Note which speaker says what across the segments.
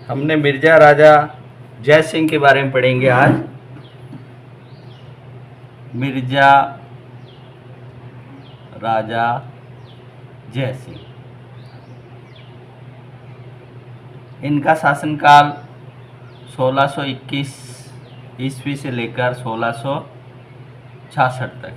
Speaker 1: हमने मिर्जा राजा जय सिंह के बारे में पढ़ेंगे आज। मिर्जा राजा जय सिंह, इनका शासनकाल 1621 ईस्वी से लेकर 1666 तक।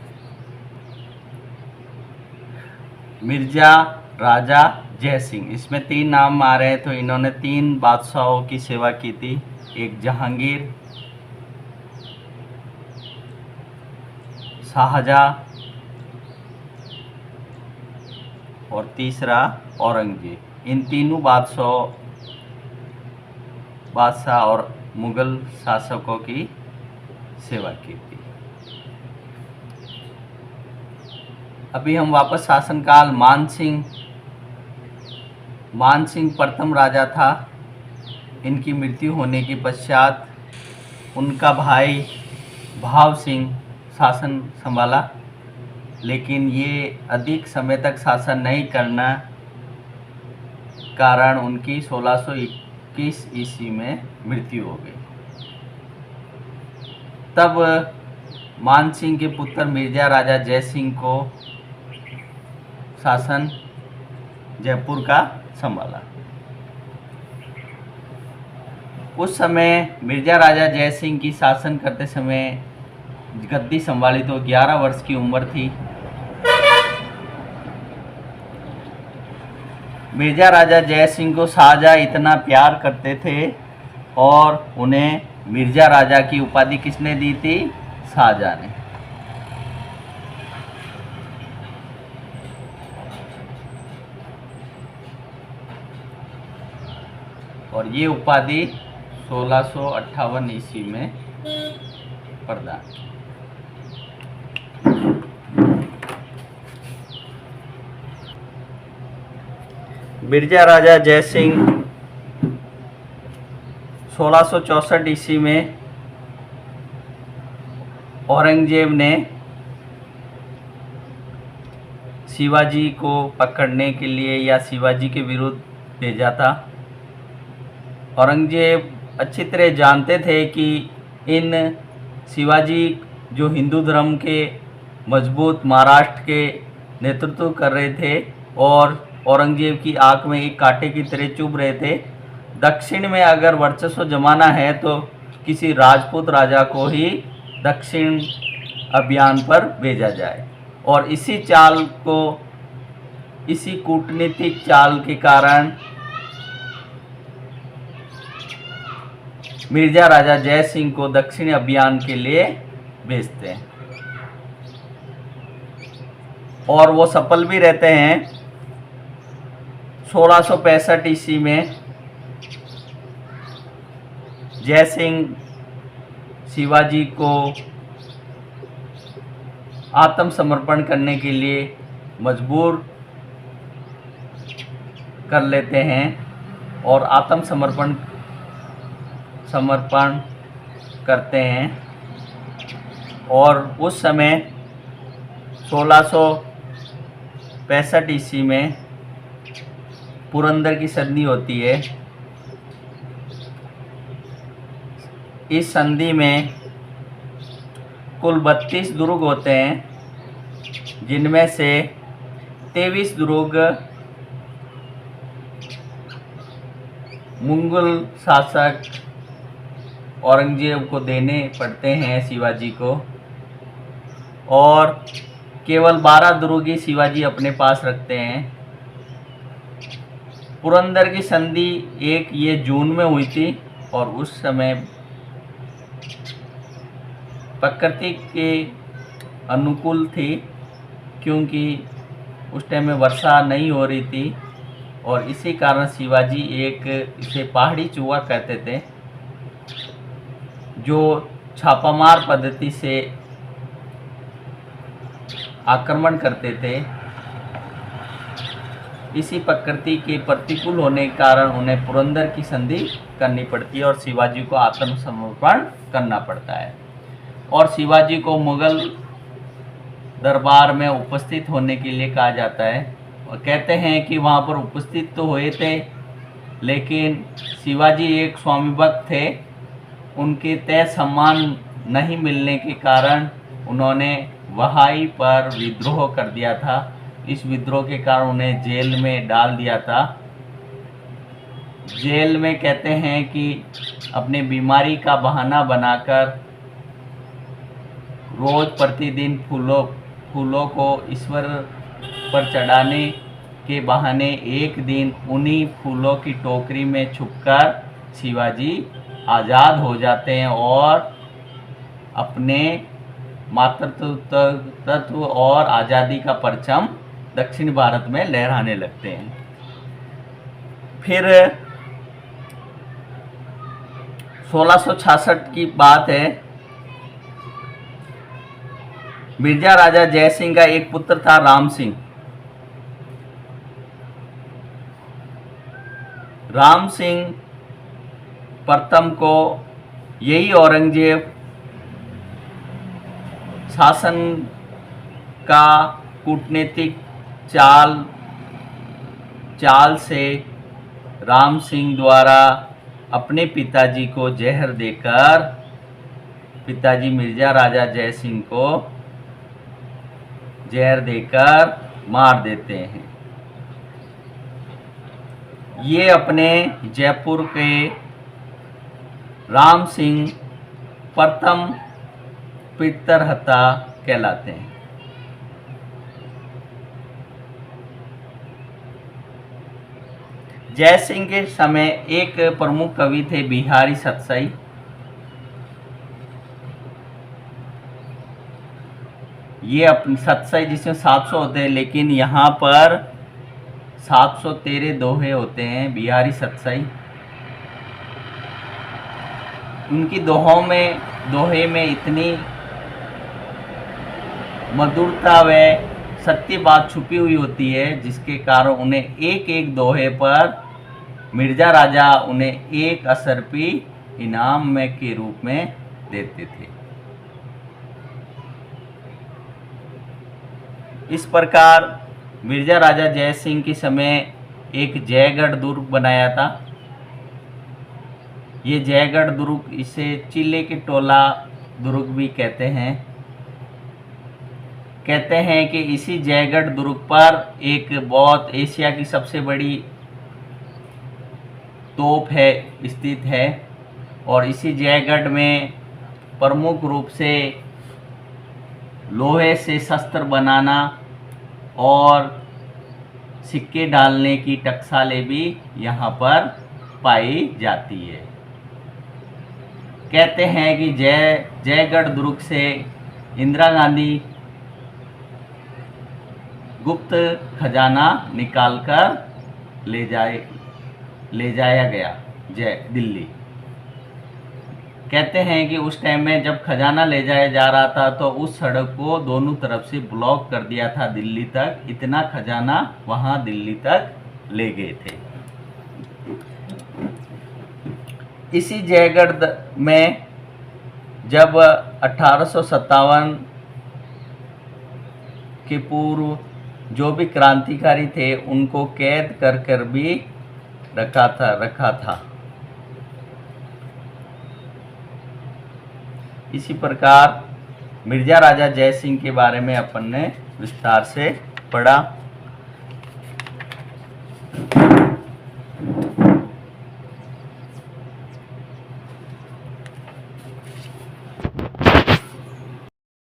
Speaker 1: मिर्जा राजा जय सिंह, इसमें 3 नाम आ रहे हैं। तो इन्होंने 3 बादशाहों की सेवा की थी। एक जहांगीर, शाहजहां और तीसरा औरंगजेब। इन तीनों बादशाह और मुगल शासकों की सेवा की थी। अभी हम वापस शासनकाल मान सिंह प्रथम राजा था। इनकी मृत्यु होने के पश्चात उनका भाई भाव सिंह शासन संभाला, लेकिन ये अधिक समय तक शासन नहीं करना कारण उनकी 1621 ईस्वी में मृत्यु हो गई। तब मान सिंह के पुत्र मिर्जा राजा जय सिंह को शासन जयपुर का संभाला। उस समय मिर्जा राजा जय सिंह की शासन करते समय गद्दी संभाली तो 11 वर्ष की उम्र थी। मिर्जा राजा जय सिंह को शाहजहां इतना प्यार करते थे और उन्हें मिर्जा राजा की उपाधि किसने दी थी? शाहजहां ने। और ये उपाधि 1658 ईस्वी में प्रदान की। मिर्जा राजा जय सिंह 1664 ईस्वी में औरंगजेब ने शिवाजी को पकड़ने के लिए या शिवाजी के विरुद्ध भेजा था। औरंगजेब अच्छी तरह जानते थे कि इन शिवाजी जो हिंदू धर्म के मजबूत महाराष्ट्र के नेतृत्व कर रहे थे और औरंगजेब की आंख में एक कांटे की तरह चुभ रहे थे। दक्षिण में अगर वर्चस्व जमाना है तो किसी राजपूत राजा को ही दक्षिण अभियान पर भेजा जाए। और इसी कूटनीतिक चाल के कारण मिर्जा राजा जय सिंह को दक्षिणी अभियान के लिए भेजते हैं और वो सफल भी रहते हैं। 1665 ईस्वी में जय सिंह शिवाजी को आत्मसमर्पण करने के लिए मजबूर कर लेते हैं और आत्मसमर्पण करते हैं। और उस समय 1665 ईस्वी में पुरंदर की संधि होती है। इस संधि में कुल 32 दुर्ग होते हैं, जिनमें से 23 दुर्ग मुगल शासक औरंगजेब को देने पड़ते हैं शिवाजी को, और केवल 12 दुर्ग ही शिवाजी अपने पास रखते हैं। पुरंदर की संधि ये जून में हुई थी और उस समय प्रकृति के अनुकूल थी, क्योंकि उस टाइम में वर्षा नहीं हो रही थी और इसी कारण शिवाजी इसे पहाड़ी चूहा कहते थे, जो छापामार पद्धति से आक्रमण करते थे। इसी प्रकृति के प्रतिकूल होने के कारण उन्हें पुरंदर की संधि करनी पड़ती है और शिवाजी को आत्मसमर्पण करना पड़ता है। और शिवाजी को मुगल दरबार में उपस्थित होने के लिए कहा जाता है और कहते हैं कि वहाँ पर उपस्थित तो हुए थे, लेकिन शिवाजी एक स्वामी भक्त थे। उनके तय सम्मान नहीं मिलने के कारण उन्होंने वहाई पर विद्रोह कर दिया था। इस विद्रोह के कारण उन्हें जेल में डाल दिया था। जेल में कहते हैं कि अपने बीमारी का बहाना बनाकर रोज प्रतिदिन फूलों को ईश्वर पर चढ़ाने के बहाने एक दिन उन्हीं फूलों की टोकरी में छुपकर शिवाजी आज़ाद हो जाते हैं और अपने मातृत्व और आज़ादी का परचम दक्षिण भारत में लहराने लगते हैं। फिर 1666 की बात है। मिर्जा राजा जय सिंह का एक पुत्र था राम सिंह। राम सिंह प्रथम को यही औरंगजेब शासन का कूटनीतिक चाल से राम सिंह द्वारा अपने पिताजी को जहर देकर पिताजी मिर्जा राजा जय सिंह को जहर देकर मार देते हैं। ये अपने जयपुर के राम सिंह प्रथम पितरहता कहलाते हैं। जय सिंह के समय एक प्रमुख कवि थे बिहारी सतसाई। ये अपने सतसाई जिसमें 700 होते हैं, लेकिन यहाँ पर 713 दोहे होते हैं बिहारी सतसाई। उनकी दोहे में इतनी मधुरता व सत्य बात छुपी हुई होती है, जिसके कारण उन्हें एक एक दोहे पर मिर्जा राजा उन्हें एक असरपी इनाम में के रूप में देते थे। इस प्रकार मिर्जा राजा जय सिंह के समय एक जयगढ़ दुर्ग बनाया था। ये जयगढ़ दुर्ग, इसे चिल्ले के टोला दुर्ग भी कहते हैं। कहते हैं कि इसी जयगढ़ दुर्ग पर एक बहुत एशिया की सबसे बड़ी तोप है स्थित है, और इसी जयगढ़ में प्रमुख रूप से लोहे से शस्त्र बनाना और सिक्के डालने की टकसालें भी यहाँ पर पाई जाती है। कहते हैं कि जयगढ़ दुर्ग से इंदिरा गांधी गुप्त खजाना निकालकर ले जाया गया दिल्ली। कहते हैं कि उस टाइम में जब खजाना ले जाया जा रहा था तो उस सड़क को दोनों तरफ से ब्लॉक कर दिया था दिल्ली तक। इतना खजाना वहां दिल्ली तक ले गए थे। इसी जयगढ़ में जब 1857 के पूर्व जो भी क्रांतिकारी थे उनको कैद कर भी रखा था। इसी प्रकार मिर्जा राजा जय सिंह के बारे में अपन ने विस्तार से पढ़ा।